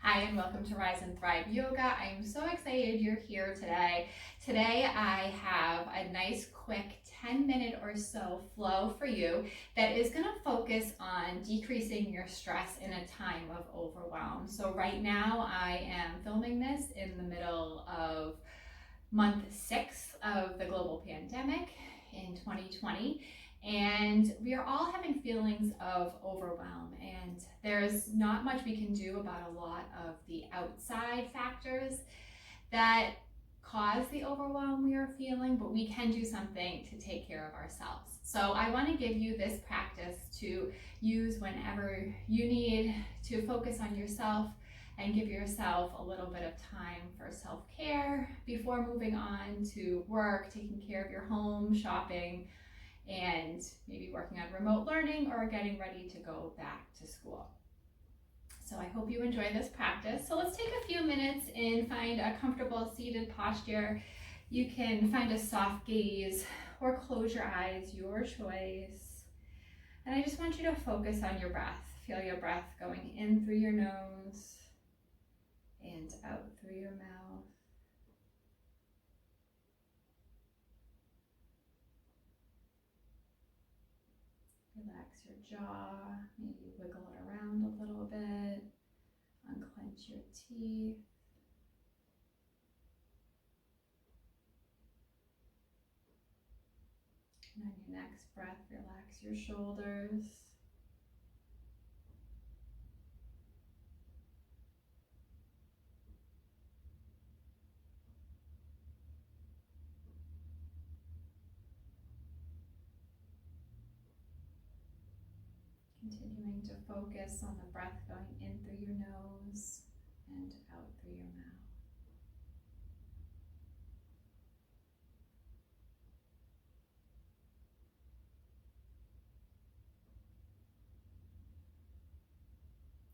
Hi, and welcome to Rise and Thrive Yoga. I am so excited you're here today. Today I have a nice quick 10-minute or so flow for you that is going to focus on decreasing your stress in a time of overwhelm. So right now I am filming this in the middle of month 6 of the global pandemic in 2020. And we are all having feelings of overwhelm, and there's not much we can do about a lot of the outside factors that cause the overwhelm we are feeling, but we can do something to take care of ourselves. So I want to give you this practice to use whenever you need to focus on yourself and give yourself a little bit of time for self-care before moving on to work, taking care of your home, shopping, and maybe working on remote learning or getting ready to go back to school. So I hope you enjoy this practice. So let's take a few minutes and find a comfortable seated posture. You can find a soft gaze or close your eyes, your choice. And I just want you to focus on your breath. Feel your breath going in through your nose and out through your mouth. Relax your jaw, maybe wiggle it around a little bit, unclench your teeth. And on your next breath, relax your shoulders. Continuing to focus on the breath going in through your nose and out through your mouth.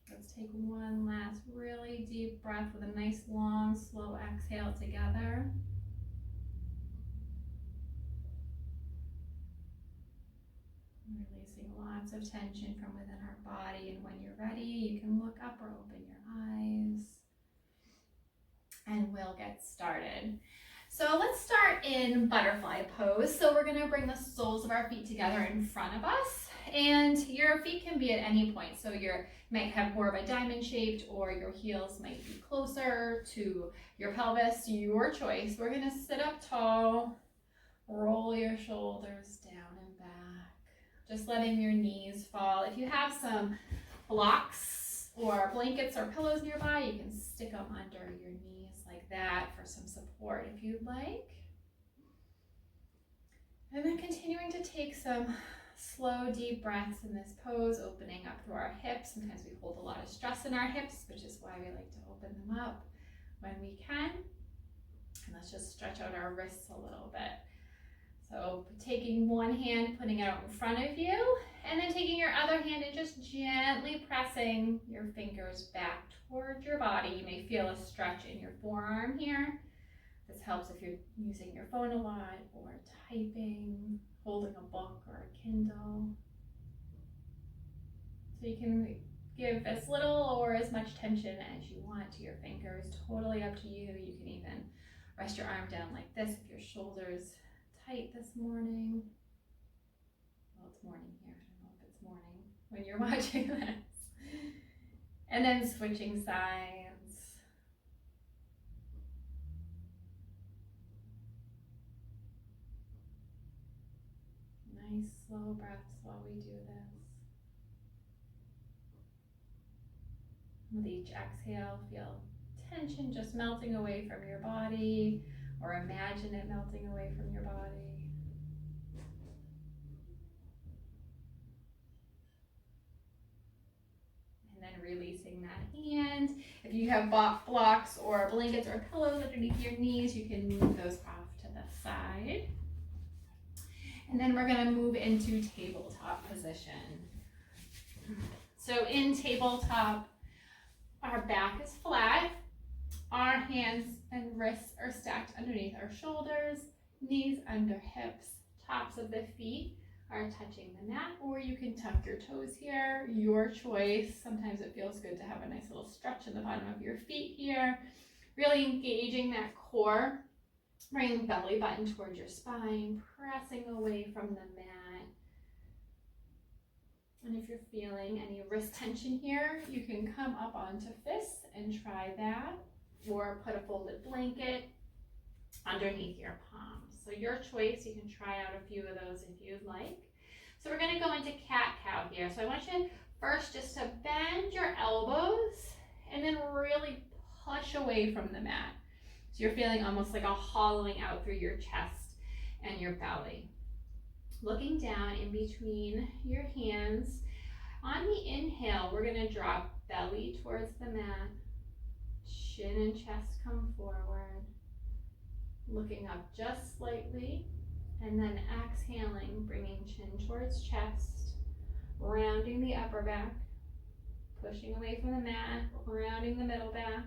Let's take one last really deep breath with a nice long, slow exhale together. Releasing lots of tension from within our body, and when you're ready, you can look up or open your eyes. And we'll get started. So let's start in butterfly pose. So we're going to bring the soles of our feet together in front of us, and your feet can be at any point. So you might have more of a diamond shaped, or your heels might be closer to your pelvis, your choice. We're going to sit up tall, roll your shoulders down and back, just letting your knees fall. If you have some blocks or blankets or pillows nearby, you can stick them under your knees like that for some support if you'd like. And then continuing to take some slow, deep breaths in this pose, opening up through our hips. Sometimes we hold a lot of stress in our hips, which is why we like to open them up when we can. And let's just stretch out our wrists a little bit. So taking one hand, putting it out in front of you, and then taking your other hand and just gently pressing your fingers back towards your body. You may feel a stretch in your forearm here. This helps if you're using your phone a lot or typing, holding a book or a Kindle. So you can give as little or as much tension as you want to your fingers, totally up to you. You can even rest your arm down like this if your shoulders tight this morning. Well, it's morning here. I don't know if it's morning when you're watching this. And then switching sides. Nice slow breaths while we do this. With each exhale, feel tension just melting away from your body, or imagine it melting away from your body. And then releasing that hand. If you have blocks or blankets or pillows underneath your knees, you can move those off to the side. And then we're going to move into tabletop position. So in tabletop, our back is flat. Our hands and wrists are stacked underneath our shoulders, knees under hips, tops of the feet are touching the mat, or you can tuck your toes here, your choice. Sometimes it feels good to have a nice little stretch in the bottom of your feet here, really engaging that core, bringing belly button towards your spine, pressing away from the mat. And if you're feeling any wrist tension here, you can come up onto fists and try that, or put a folded blanket underneath your palms. So your choice, you can try out a few of those if you'd like. So we're gonna go into cat-cow here. So I want you first just to bend your elbows and then really push away from the mat. So you're feeling almost like a hollowing out through your chest and your belly. Looking down in between your hands. On the inhale, we're gonna drop belly towards the mat. Chin and chest come forward. Looking up just slightly, and then exhaling, bringing chin towards chest, rounding the upper back, pushing away from the mat, rounding the middle back,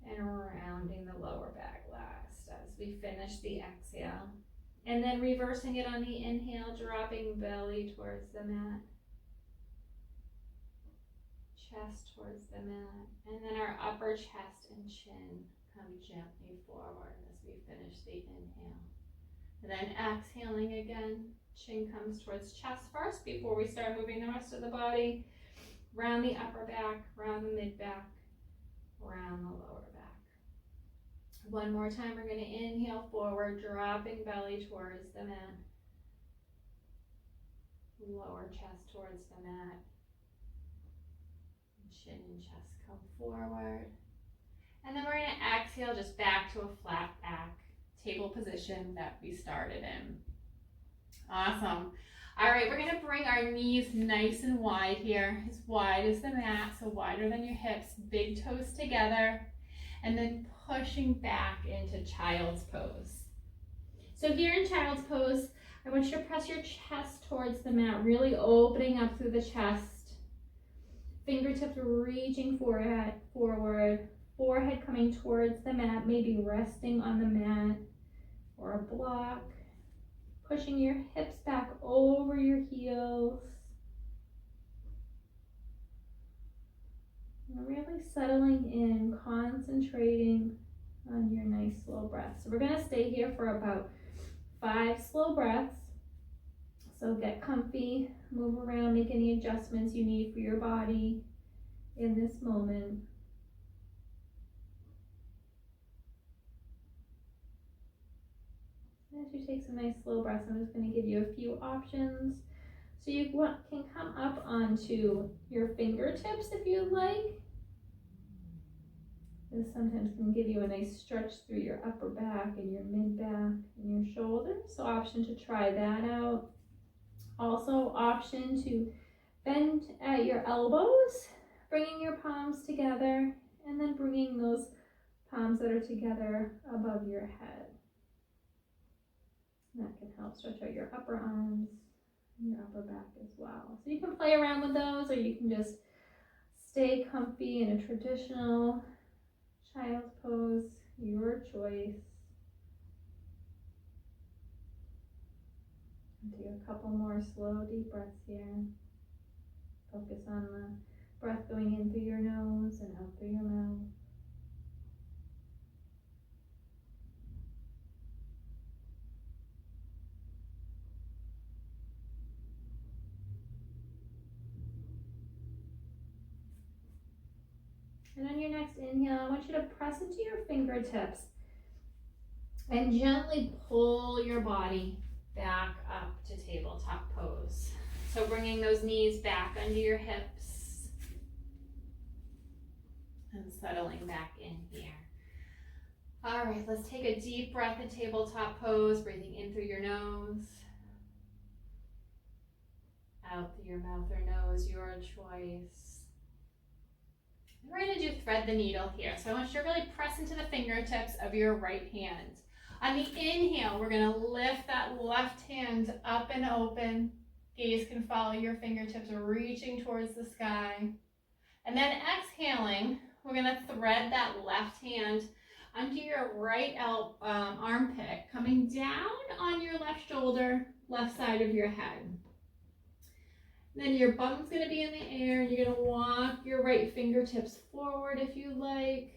and rounding the lower back last as we finish the exhale. And then reversing it on the inhale, dropping belly towards the mat, chest towards the mat, and then our upper chest and chin come gently forward as we finish the inhale. And then exhaling again, chin comes towards chest first before we start moving the rest of the body. Round the upper back, round the mid back, round the lower back. One more time, we're going to inhale forward, dropping belly towards the mat. Lower chest towards the mat. Chin and chest come forward. And then we're going to exhale just back to a flat back table position that we started in. Awesome. All right, we're going to bring our knees nice and wide here, as wide as the mat, so wider than your hips, big toes together, and then pushing back into child's pose. So here in child's pose, I want you to press your chest towards the mat, really opening up through the chest. Fingertips reaching forward, forehead coming towards the mat, maybe resting on the mat or a block. Pushing your hips back over your heels. And really settling in, concentrating on your nice slow breath. So we're going to stay here for about 5 slow breaths. So get comfy, move around, make any adjustments you need for your body in this moment. As you take some nice slow breaths, I'm just going to give you a few options. So you can come up onto your fingertips if you'd like. This sometimes can give you a nice stretch through your upper back and your mid back and your shoulders. So option to try that out. Also option to bend at your elbows, bringing your palms together, and then bringing those palms that are together above your head. And that can help stretch out your upper arms and your upper back as well. So you can play around with those, or you can just stay comfy in a traditional child's pose, your choice. And take a couple more slow, deep breaths here. Focus on the breath going in through your nose and out through your mouth. And on your next inhale, I want you to press into your fingertips and gently pull your body back up to tabletop pose. So bringing those knees back under your hips and settling back in here. All right, let's take a deep breath in tabletop pose, breathing in through your nose, out through your mouth or nose, your choice. We're going to do thread the needle here. So I want you to really press into the fingertips of your right hand. On the inhale, we're going to lift that left hand up and open. Gaze can follow your fingertips, reaching towards the sky. And then exhaling, we're going to thread that left hand under your right armpit, coming down on your left shoulder, left side of your head. Then your bum's going to be in the air, and you're going to walk your right fingertips forward if you like.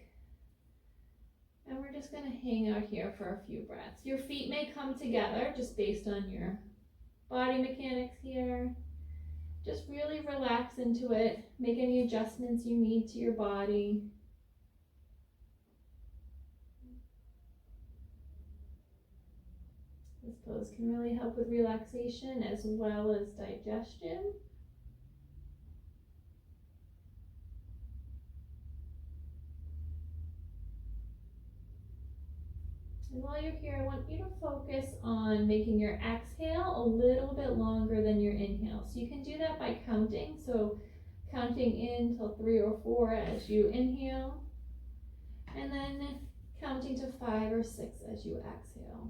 And we're just going to hang out here for a few breaths. Your feet may come together just based on your body mechanics here. Just really relax into it. Make any adjustments you need to your body. This pose can really help with relaxation as well as digestion. And while you're here, I want you to focus on making your exhale a little bit longer than your inhale. So you can do that by counting. So counting in till 3 or 4 as you inhale, and then counting to 5 or 6 as you exhale.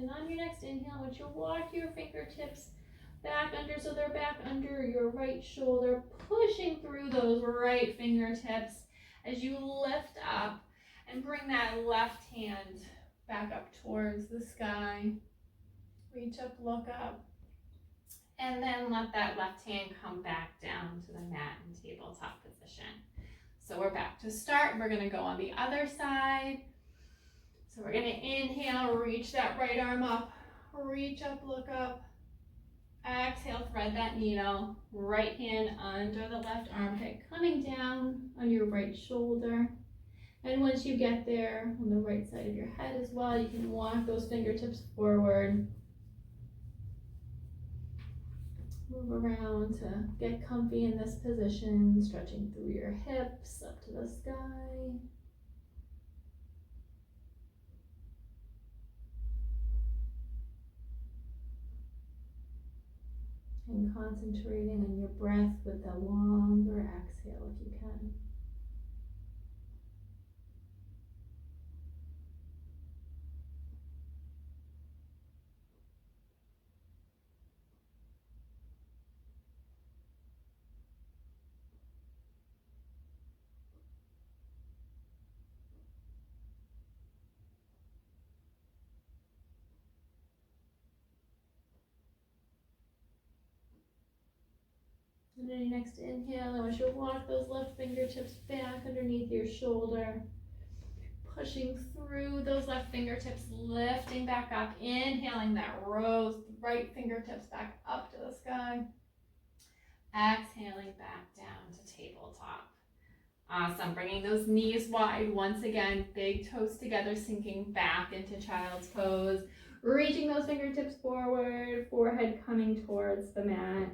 And on your next inhale, I want you to walk your fingertips back under, so they're back under your right shoulder, pushing through those right fingertips as you lift up and bring that left hand back up towards the sky. Reach up, look up, and then let that left hand come back down to the mat in tabletop position. So we're back to start. We're gonna go on the other side. So we're gonna inhale, reach that right arm up, reach up, look up. Exhale, thread that needle, right hand under the left armpit, coming down on your right shoulder. And once you get there, on the right side of your head as well, you can walk those fingertips forward. Move around to get comfy in this position, stretching through your hips up to the sky. And concentrating on your breath with a longer exhale if you can. And then your next inhale, I want you to walk those left fingertips back underneath your shoulder, pushing through those left fingertips, lifting back up, inhaling that rose, right fingertips back up to the sky. Exhaling back down to tabletop. Awesome, bringing those knees wide once again, big toes together, sinking back into child's pose, reaching those fingertips forward, forehead coming towards the mat.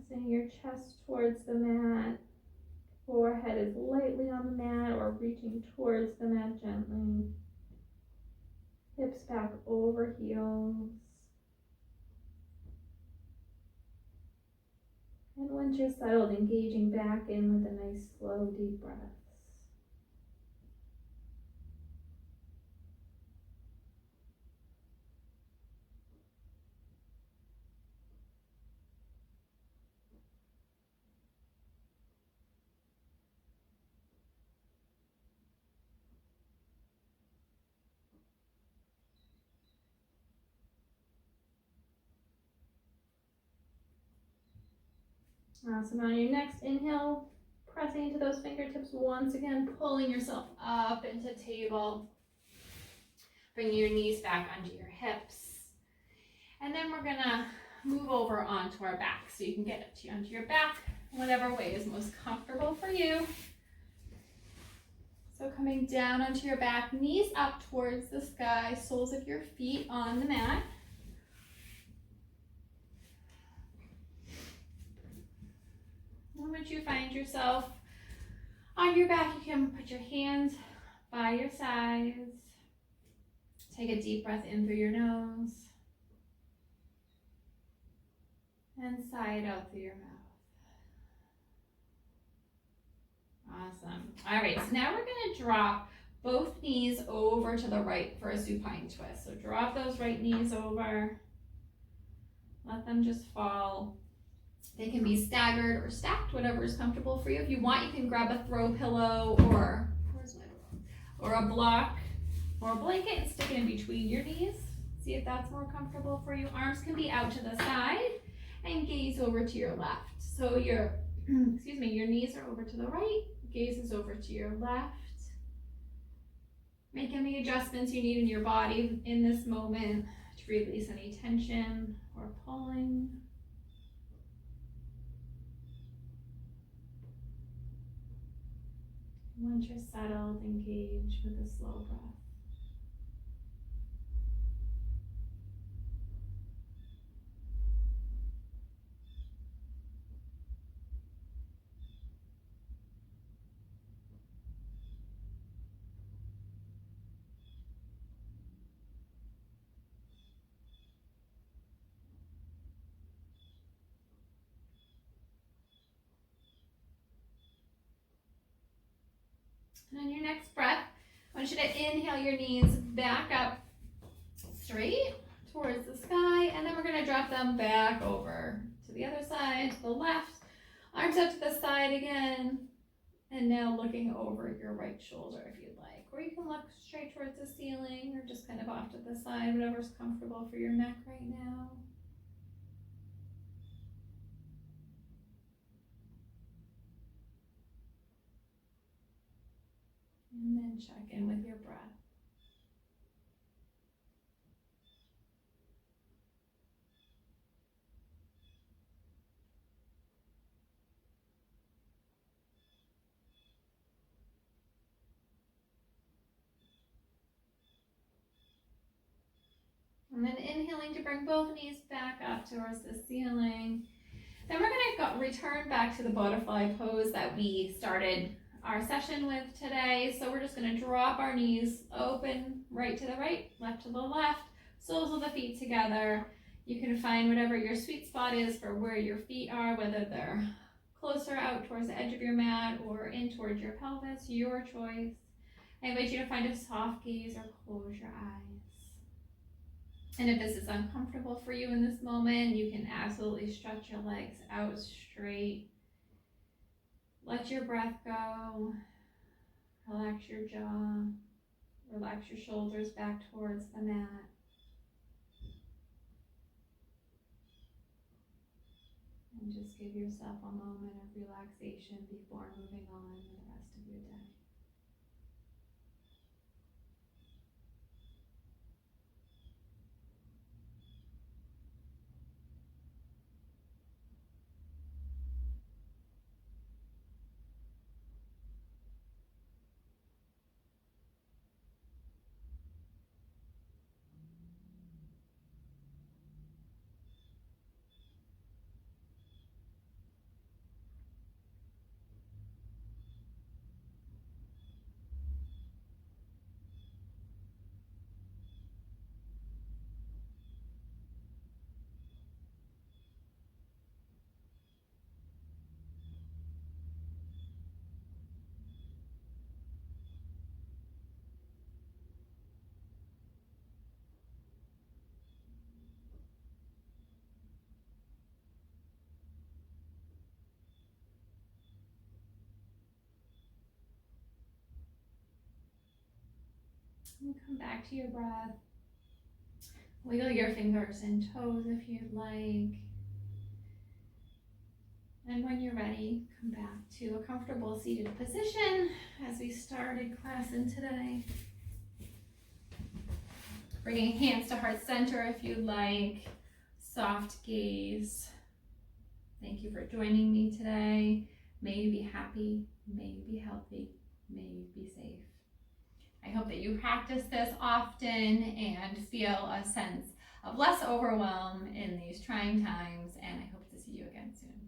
Pressing your chest towards the mat, forehead is lightly on the mat or reaching towards the mat gently. Hips back over heels. And once you're settled, engaging back in with a nice slow deep breaths. Awesome. On your next inhale, pressing into those fingertips once again, pulling yourself up into table. Bring your knees back under your hips. And then we're gonna move over onto our back. So you can get up to onto your back, whatever way is most comfortable for you. So coming down onto your back, knees up towards the sky, soles of your feet on the mat. Once you find yourself on your back, you can put your hands by your sides. Take a deep breath in through your nose and sigh it out through your mouth. All right, so now we're gonna drop both knees over to the right for a supine twist. So drop those right knees over, let them just fall. They can be staggered or stacked, whatever is comfortable for you. If you want, you can grab a throw pillow or a block or a blanket and stick it in between your knees. See if that's more comfortable for you. Arms can be out to the side and gaze over to your left. So your, your knees are over to the right, gaze is over to your left. Make any adjustments you need in your body in this moment to release any tension or pulling. Once you're settled, engage with a slow breath. And on your next breath, I want you to inhale your knees back up straight towards the sky, and then we're going to drop them back over to the other side, to the left. Arms up to the side again, and now looking over your right shoulder if you'd like. Or you can look straight towards the ceiling or just kind of off to the side, whatever's comfortable for your neck right now. And then check in with your breath. And then inhaling to bring both knees back up towards the ceiling. Then we're going to return back to the butterfly pose that we started our session with today. So we're just going to drop our knees open, right to the right, left to the left, soles of the feet together. You can find whatever your sweet spot is for where your feet are, whether they're closer out towards the edge of your mat or in towards your pelvis, your choice. I invite you to find a soft gaze or close your eyes. And if this is uncomfortable for you in this moment, you can absolutely stretch your legs out straight. Let your breath go. Relax your jaw. Relax your shoulders back towards the mat. And just give yourself a moment of relaxation before moving on with the rest of your day. And come back to your breath. Wiggle your fingers and toes if you'd like. And when you're ready, come back to a comfortable seated position as we started class in today. Bringing hands to heart center if you'd like. Soft gaze. Thank you for joining me today. May you be happy, may you be healthy, may you be safe. I hope that you practice this often and feel a sense of less overwhelm in these trying times, and I hope to see you again soon.